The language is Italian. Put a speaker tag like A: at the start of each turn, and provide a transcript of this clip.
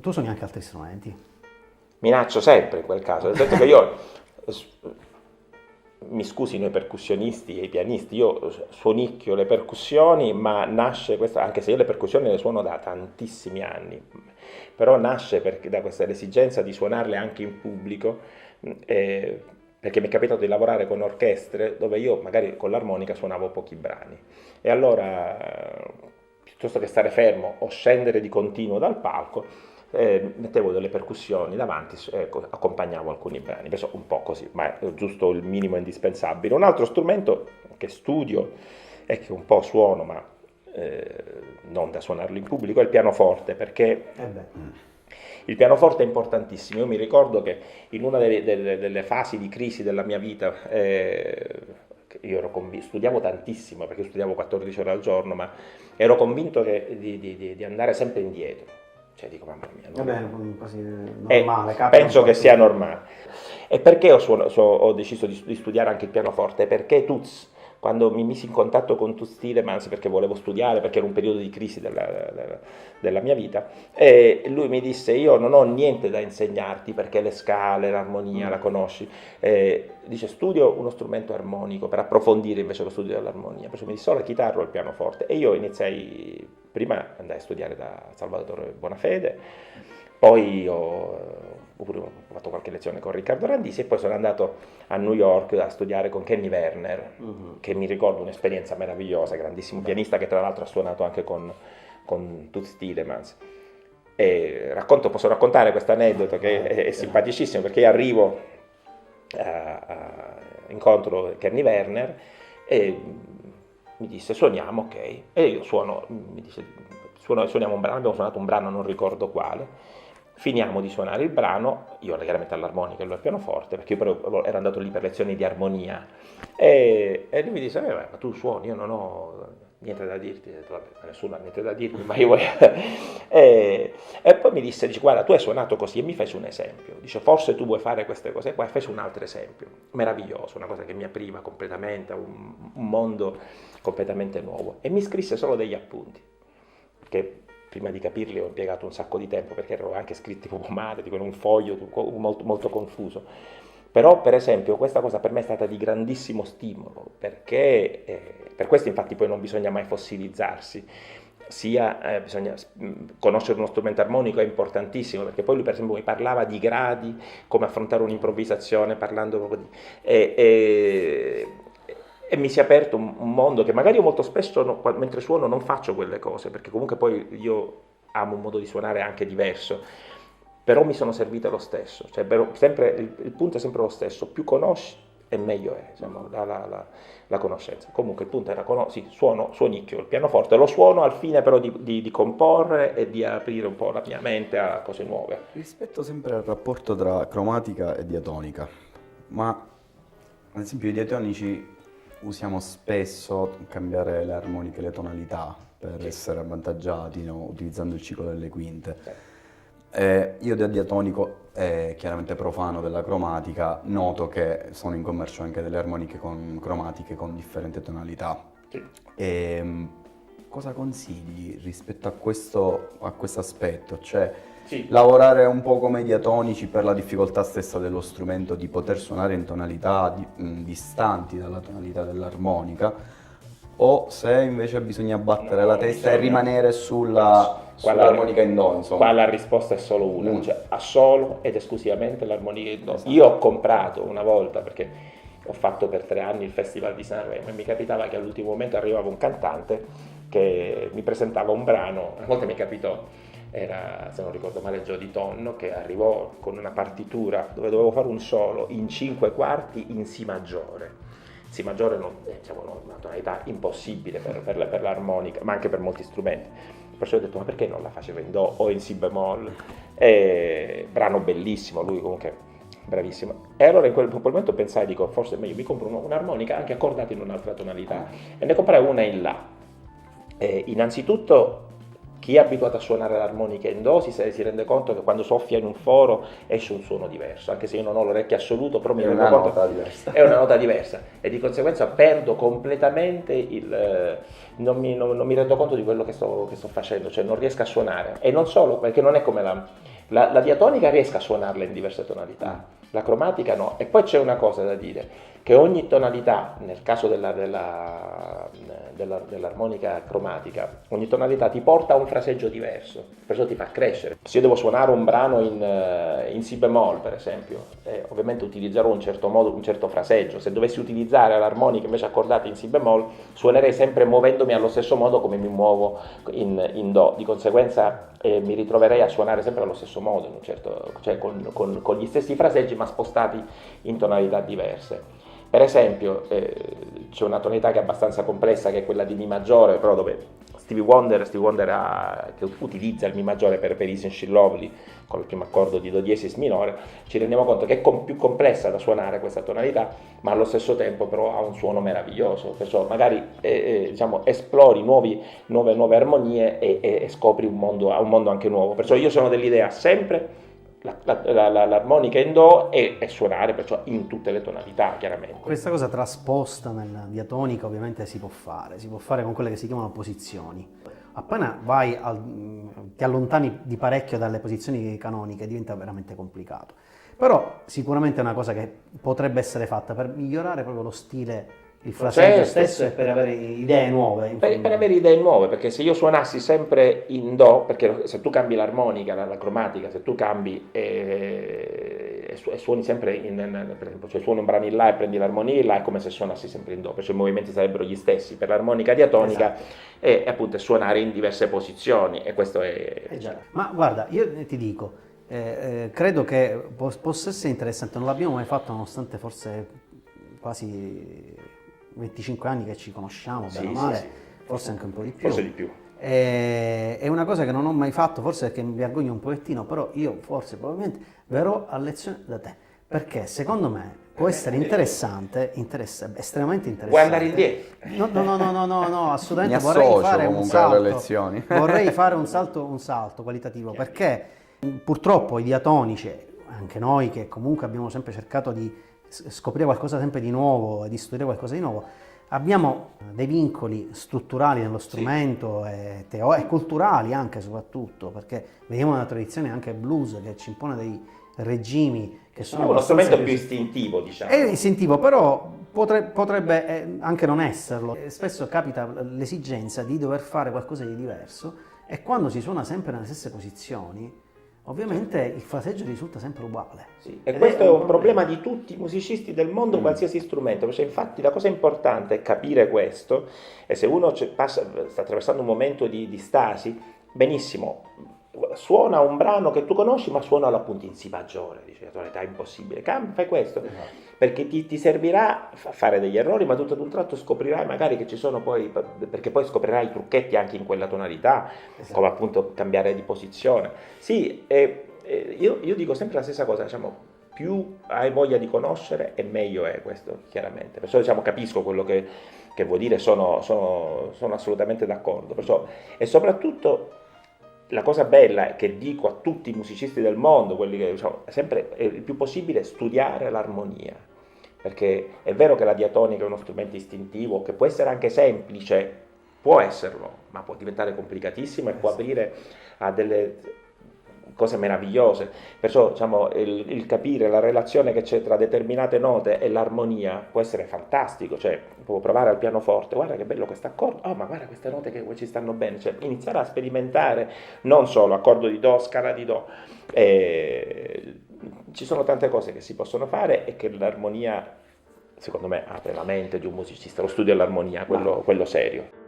A: tu suoni anche altri strumenti?
B: Minaccio sempre in quel caso, nel senso che io, mi scusino i percussionisti e i pianisti, io suonicchio le percussioni, ma nasce questa, anche se io le percussioni le suono da tantissimi anni, però nasce da questa esigenza di suonarle anche in pubblico, perché mi è capitato di lavorare con orchestre dove io magari con l'armonica suonavo pochi brani, e allora piuttosto che stare fermo o scendere di continuo dal palco, mettevo delle percussioni davanti e accompagnavo alcuni brani, penso un po' così, ma è giusto il minimo indispensabile. Un altro strumento che studio e che un po' suono, ma non da suonarlo in pubblico, è il pianoforte, perché il pianoforte è importantissimo. Io mi ricordo che in una delle fasi di crisi della mia vita, io ero studiavo tantissimo, perché studiavo 14 ore al giorno, ma ero convinto di andare sempre indietro. Cioè dico, mamma mia,
A: quasi normale.
B: Penso che sia normale. E perché ho deciso di studiare anche il pianoforte? Perché Toots, quando mi misi in contatto con Toots Thielemans, perché volevo studiare, perché era un periodo di crisi della mia vita, e lui mi disse: io non ho niente da insegnarti, perché le scale, l'armonia la conosci, dice studio uno strumento armonico per approfondire invece lo studio dell'armonia. Perciò mi disse: la chitarra o il pianoforte? E io iniziai, prima andai a studiare da Salvatore Bonafede, poi ho fatto qualche lezione con Riccardo Randisi, e poi sono andato a New York a studiare con Kenny Werner, che mi ricordo un'esperienza meravigliosa, grandissimo pianista, che tra l'altro ha suonato anche con Toots Thielemans. E posso raccontare questo aneddoto che è simpaticissimo, perché io arrivo incontro Kenny Werner e mi disse: suoniamo, ok? E io mi dice: suoniamo un brano. Abbiamo suonato un brano, non ricordo quale. Finiamo di suonare il brano, io chiaramente all'armonica e lui al pianoforte, perché io però ero andato lì per lezioni di armonia, e lui mi disse: ma tu suoni, io non ho niente da dirti. Vabbè, nessuno ha niente da dirmi, ma io e poi mi dice: guarda, tu hai suonato così, e mi fece un esempio, dice: forse tu vuoi fare queste cose qua, e fece un altro esempio meraviglioso, una cosa che mi apriva completamente a un mondo completamente nuovo, e mi scrisse solo degli appunti, che prima di capirli ho impiegato un sacco di tempo, perché erano anche scritti proprio male, in un foglio molto, molto confuso. Però, per esempio, questa cosa per me è stata di grandissimo stimolo, perché per questo infatti poi non bisogna mai fossilizzarsi, bisogna conoscere uno strumento armonico, è importantissimo, perché poi lui per esempio mi parlava di gradi, come affrontare un'improvvisazione, parlando proprio di... E mi si è aperto un mondo che magari io molto spesso mentre suono non faccio quelle cose, perché comunque poi io amo un modo di suonare anche diverso, però mi sono servite lo stesso, cioè il punto è sempre lo stesso: più conosci e meglio è, insomma, la conoscenza. Comunque il punto era suonicchio il pianoforte, lo suono al fine però di comporre e di aprire un po' la mia mente a cose nuove.
C: Rispetto sempre al rapporto tra cromatica e diatonica, ma ad esempio i diatonici usiamo spesso cambiare le armoniche, le tonalità per essere avvantaggiati, no? Utilizzando il ciclo delle quinte. Io da diatonico e chiaramente profano della cromatica noto che sono in commercio anche delle armoniche cromatiche con differenti tonalità. Cosa consigli rispetto a questo aspetto? Cioè, lavorare un po' come diatonici per la difficoltà stessa dello strumento di poter suonare in tonalità distanti dalla tonalità dell'armonica, o se invece bisogna battere la testa e rimanere sull'armonica in do, insomma.
B: Qua la risposta è solo una, cioè ha solo ed esclusivamente l'armonica in do. Esatto. Io ho comprato una volta, perché ho fatto per 3 anni il Festival di Sanremo, e mi capitava che all'ultimo momento arrivava un cantante che mi presentava un brano. Una volta mi capitò, era, se non ricordo male, Jody Tonno, che arrivò con una partitura dove dovevo fare un solo in 5 quarti in Si maggiore. Si maggiore è una tonalità impossibile per l'armonica, ma anche per molti strumenti. Perciò ho detto: ma perché non la faceva in do o in Si bemolle? Brano bellissimo, lui comunque bravissimo. E allora in quel momento pensai, dico, forse è meglio mi compro un'armonica anche accordata in un'altra tonalità, e ne comprai una in La. Innanzitutto Chi è abituato a suonare l'armonica in do si rende conto che quando soffia in un foro esce un suono diverso, anche se io non ho l'orecchio assoluto, però mi rendo conto che è una nota diversa e di conseguenza perdo completamente non mi rendo conto di quello che sto facendo, cioè non riesco a suonare. E non solo, perché non è come la diatonica riesco a suonarla in diverse tonalità, la cromatica no. E poi c'è una cosa da dire, che ogni tonalità, nel caso dell'armonica cromatica, ogni tonalità ti porta a un fraseggio diverso, perciò ti fa crescere. Se io devo suonare un brano in si bemoll, per esempio, ovviamente utilizzerò un certo modo, un certo fraseggio. Se dovessi utilizzare l'armonica invece accordata in si bemoll, suonerei sempre muovendomi allo stesso modo come mi muovo in do. Di conseguenza mi ritroverei a suonare sempre allo stesso modo, in un certo, cioè con gli stessi fraseggi ma spostati in tonalità diverse. Per esempio, c'è una tonalità che è abbastanza complessa, che è quella di Mi maggiore, però dove Stevie Wonder che utilizza il Mi maggiore per Isn't She Lovely, con il primo accordo di Do diesis minore, ci rendiamo conto che è più complessa da suonare questa tonalità, ma allo stesso tempo però ha un suono meraviglioso, perciò magari diciamo, esplori nuove armonie e scopri un mondo anche nuovo. Perciò io sono dell'idea sempre l'armonica in do e suonare perciò in tutte le tonalità, chiaramente.
A: Questa cosa trasposta nella diatonica ovviamente si può fare con quelle che si chiamano posizioni. Appena ti allontani di parecchio dalle posizioni canoniche diventa veramente complicato. Però sicuramente è una cosa che potrebbe essere fatta per migliorare proprio lo stile, il fraseggio stesso e per avere idee nuove.
B: Per avere idee nuove, perché se io suonassi sempre in do, perché se tu cambi l'armonica, la cromatica, se tu cambi e suoni sempre per esempio, cioè suoni un brano in là e prendi l'armonia in là, è come se suonassi sempre in do, perché i movimenti sarebbero gli stessi. Per l'armonica diatonica e appunto suonare in diverse posizioni, e questo è...
A: Ma guarda, io ti dico, credo che possa essere interessante, non l'abbiamo mai fatto nonostante forse quasi 25 anni che ci conosciamo, bene o male, forse anche un po' di più.
B: Forse di più.
A: È una cosa che non ho mai fatto, forse perché mi vergogno un pochettino, però io probabilmente verrò a lezione da te, perché secondo me può essere interessante, estremamente interessante.
B: Vuoi andare indietro?
A: No, assolutamente.
C: Mi associo comunque alle lezioni.
A: Vorrei fare un salto qualitativo, perché purtroppo i diatonici, anche noi che comunque abbiamo sempre cercato di scoprire qualcosa sempre di nuovo e di studiare qualcosa di nuovo, abbiamo dei vincoli strutturali nello strumento e culturali anche soprattutto, perché veniamo da una tradizione anche blues che ci impone dei regimi che sono...
B: È uno strumento più istintivo, diciamo.
A: È istintivo, però potrebbe anche non esserlo. Spesso capita l'esigenza di dover fare qualcosa di diverso e quando si suona sempre nelle stesse posizioni, ovviamente il fraseggio risulta sempre uguale.
B: Sì, e questo è un problema di tutti i musicisti del mondo, qualsiasi strumento, perché infatti la cosa importante è capire questo, e se uno sta attraversando un momento di stasi, benissimo, suona un brano che tu conosci ma suonalo appunto in si maggiore, dice la tonalità è impossibile, fai questo, perché ti servirà a fare degli errori, ma tutto ad un tratto scoprirai magari che ci sono poi, perché poi scoprirai i trucchetti anche in quella tonalità, come appunto cambiare di posizione. Sì, io dico sempre la stessa cosa, diciamo, più hai voglia di conoscere e meglio è questo, chiaramente. Perciò diciamo, capisco quello che vuoi dire, sono assolutamente d'accordo. Perciò, e soprattutto la cosa bella è che dico a tutti i musicisti del mondo, quelli che diciamo, sempre il più possibile studiare l'armonia, perché è vero che la diatonica è uno strumento istintivo che può essere anche semplice, può esserlo, ma può diventare complicatissimo e può aprire a delle cose meravigliose. Perciò diciamo, il capire la relazione che c'è tra determinate note e l'armonia può essere fantastico, cioè può provare al pianoforte, guarda che bello questo accordo, oh ma guarda queste note che ci stanno bene, cioè iniziare a sperimentare non solo accordo di do, scala di do, ci sono tante cose che si possono fare e che l'armonia secondo me apre la mente di un musicista, lo studio dell'armonia, quello serio.